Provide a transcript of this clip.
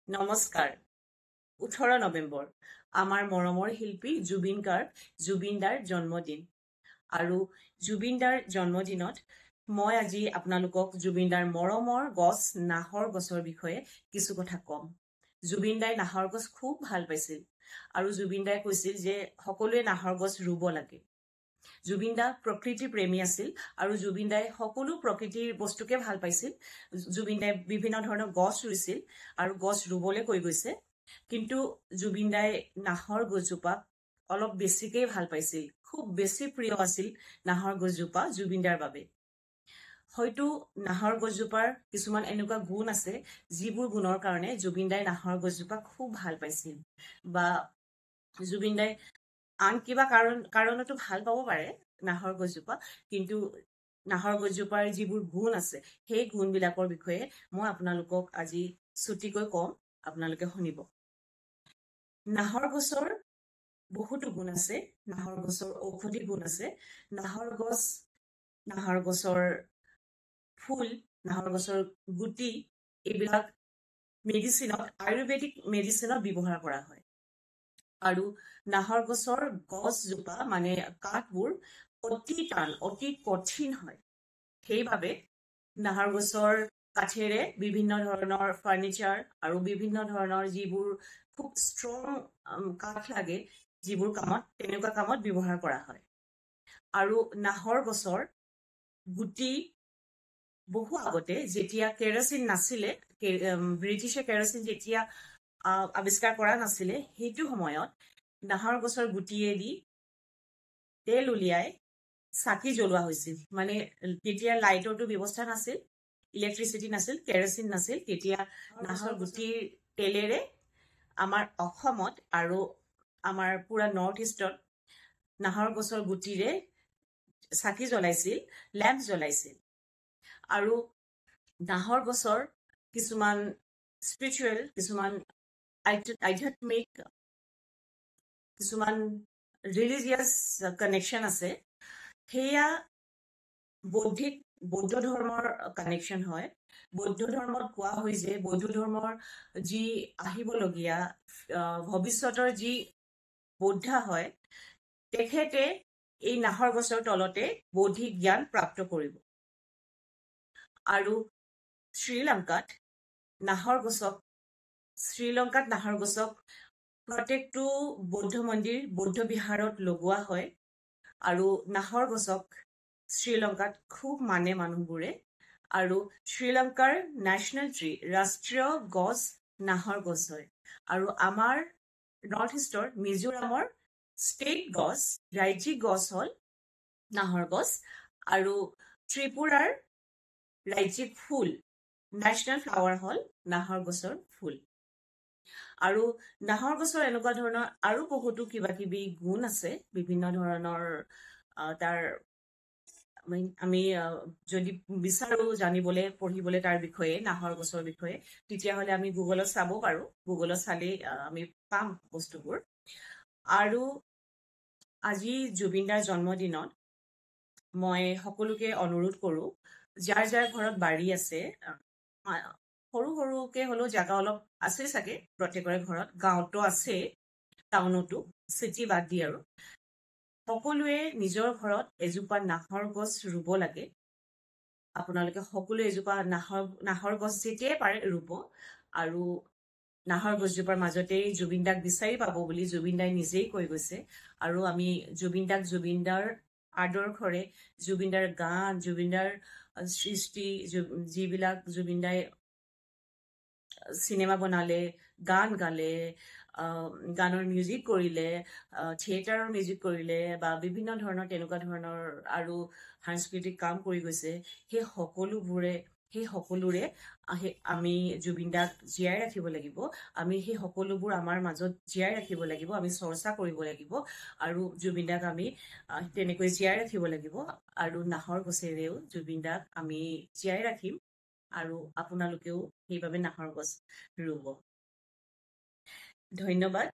নমস্কাৰ। 18 নৱেম্বৰ আমাৰ মৰমৰ শিল্পী জুবিন দাৰ জন্মদিন। আৰু জুবিন দাৰ জন্মদিনত মই আজি আপোনালোকক জুবিন দাৰ মৰমৰ গছ নাহৰ গছৰ বিষয়ে কিছু কথা ক'ম। জুবিন দাই নাহৰ গছ খুব ভাল পাইছিল আৰু জুবিন দাই কৈছিল যে সকলোৱে নাহৰ গছ ৰুব লাগে। জুবিন দা প্ৰকৃতি প্ৰেমী আছিল আৰু জুবিন দাই সকলো প্ৰকৃতিৰ বস্তুকে ভাল পাইছিল। জুবিন দাই বিভিন্ন ধৰণৰ গছ ৰুইছিল আৰু গছ ৰুবলৈ কৈ গৈছে। কিন্তু জুবিন দাই নাহৰ গছজোপা অলপ বেছিকেই ভাল পাইছিল, খুব বেছি প্ৰিয় আছিল নাহৰ গছজোপা জুবিন দাৰ বাবে। হয়তো নাহৰ গছজোপাৰ কিছুমান এনেকুৱা গুণ আছে যিবোৰ গুণৰ কাৰণে জুবিন দাই নাহৰ গছজোপা খুব ভাল পাইছিল, বা জুবিন দাই আন কিবা কাৰণতো ভাল পাব পাৰে নাহৰ গছজোপা, কিন্তু নাহৰ গছজোপাৰ যিবোৰ গুণ আছে সেই গুণবিলাকৰ বিষয়ে মই আপোনালোকক আজি চুটিকৈ কম, আপোনালোকে শুনিব। নাহৰ গছৰ বহুতো গুণ আছে। নাহৰ গছৰ ঔষধি গুণ আছে। নাহৰ গছৰ ফুল, নাহৰ গছৰ গুটি এইবিলাক আয়ুৰ্বেদিক মেডিচিনত ব্যৱহাৰ কৰা হয়। আৰু নাহৰ গছৰ গছজোপা মানে কাঠবোৰ অতি টান, অতি কঠিন হয়। সেইবাবে নাহৰ গছৰ কাঠেৰে বিভিন্ন ধৰণৰ ফাৰ্নিচাৰ আৰু বিভিন্ন ধৰণৰ যিবোৰ খুব ষ্ট্ৰং কাঠ লাগে, যিবোৰ কামত তেনেকুৱা কামত ব্যৱহাৰ কৰা হয়। আৰু নাহৰ গছৰ গুটি বহু আগতে যেতিয়া কেৰাচিন নাছিলে, ব্ৰিটিছে কেৰাচিন যেতিয়া আৱিষ্কাৰ কৰা নাছিলে, সেইটো সময়ত নাহৰ গছৰ গুটিয়েদি তেল উলিয়াই চাকি জ্বলোৱা হৈছিল। মানে তেতিয়া লাইটৰটো ব্যৱস্থা নাছিল, ইলেক্ট্ৰিচিটি নাছিল, কেৰাচিন নাছিল, তেতিয়া নাহৰ গুটিৰ তেলেৰে আমাৰ অসমত আৰু আমাৰ পুৰা নৰ্থ ইষ্টত নাহৰ গছৰ গুটিৰে চাকি জ্বলাইছিল, লেম্প জ্বলাইছিল। আৰু নাহৰ গছৰ কিছুমান স্পিৰিচুৱেল, কিছুমান আধ্যাত্মিক, কিছুমান ৰিলিজিয়াছ কানেকশ্যন আছে। সেয়া বৌদ্ধ ধৰ্মৰ কানেকশ্যন হয়। বৌদ্ধ ধৰ্মত কোৱা হয় যে বৌদ্ধ ধৰ্মৰ যি আহিবলগীয়া ভৱিষ্যতৰ যি বৌদ্ধা হয়, তেখেতে এই নাহৰ গছৰ তলতে বৌদ্ধিক জ্ঞান প্ৰাপ্ত কৰিব। আৰু শ্ৰীলংকাত নাহৰ গছক প্ৰত্যেকটো বৌদ্ধ মন্দিৰ, বৌদ্ধ বিহাৰত লগোৱা হয়। আৰু নাহৰ গছক শ্ৰীলংকাত খুব মানে মানুহবোৰে। আৰু শ্ৰীলংকাৰ নেশ্যনেল ট্ৰী, ৰাষ্ট্ৰীয় গছ নাহৰ গছ হয়। আৰু আমাৰ নৰ্থ ইষ্টৰ মিজোৰামৰ ষ্টেট গছ, ৰাজ্যিক গছ হ'ল নাহৰ গছ। আৰু ত্ৰিপুৰাৰ ৰাজ্যিক ফুল, নেশ্যনেল ফ্লাৱাৰ হ'ল নাহৰ গছৰ ফুল। আৰু নাহৰ গছৰ এনেকুৱা ধৰণৰ আৰু বহুতো কিবা কিবি গুণ আছে, বিভিন্ন ধৰণৰ তাৰ আমি যদি বিচাৰো জানিবলৈ, পঢ়িবলৈ তাৰ বিষয়ে, নাহৰ গছৰ বিষয়ে, তেতিয়াহ'লে আমি গুগলত চাব পাৰো। গুগলত চালেই আমি পাম বস্তুবোৰ। আৰু আজি জুবিন দাৰ জন্মদিনত মই সকলোকে অনুৰোধ কৰোঁ, যাৰ যাৰ ঘৰত বাৰী আছে, সৰু সৰুকে হ'লেও জাগা অলপ আছে চাগে প্ৰত্যেকৰে ঘৰত, গাঁৱতো আছে, টাউনতো, চিটি বাদ দি, আৰু সকলোৱে নিজৰ ঘৰত এজোপা নাহৰ গছ ৰুব লাগে। আপোনালোকে সকলোৱে এজোপা নাহৰ গছ যেতিয়াই পাৰে ৰুব। আৰু নাহৰ গছজোপাৰ মাজতেই জুবিন দাক বিচাৰি পাব বুলি জুবিন দাই নিজেই কৈ গৈছে। আৰু আমি জুবিন দাৰ আদৰ্শৰে, জুবিন দাৰ গান, জুবিন দাৰ সৃষ্টি, যিবিলাক জুবিন দাই চিনেমা বনালে, গান গালে, গানৰ মিউজিক কৰিলে, থিয়েটাৰৰ মিউজিক কৰিলে, বা বিভিন্ন ধৰণৰ তেনেকুৱা ধৰণৰ আৰু সাংস্কৃতিক কাম কৰি গৈছে, সেই সকলোৰে আমি জুবিন দাক জীয়াই ৰাখিব লাগিব। আমি সেই সকলোবোৰ আমাৰ মাজত জীয়াই ৰাখিব লাগিব, আমি চৰ্চা কৰিব লাগিব। আৰু জুবিন দাক আমি তেনেকৈ জীয়াই ৰাখিব লাগিব। আৰু নাহৰ গছেৰেও জুবিন দাক আমি জীয়াই ৰাখিম। আৰু আপোনালোকেও সেইবাবে নাহৰ গছ ৰুব। ধন্যবাদ।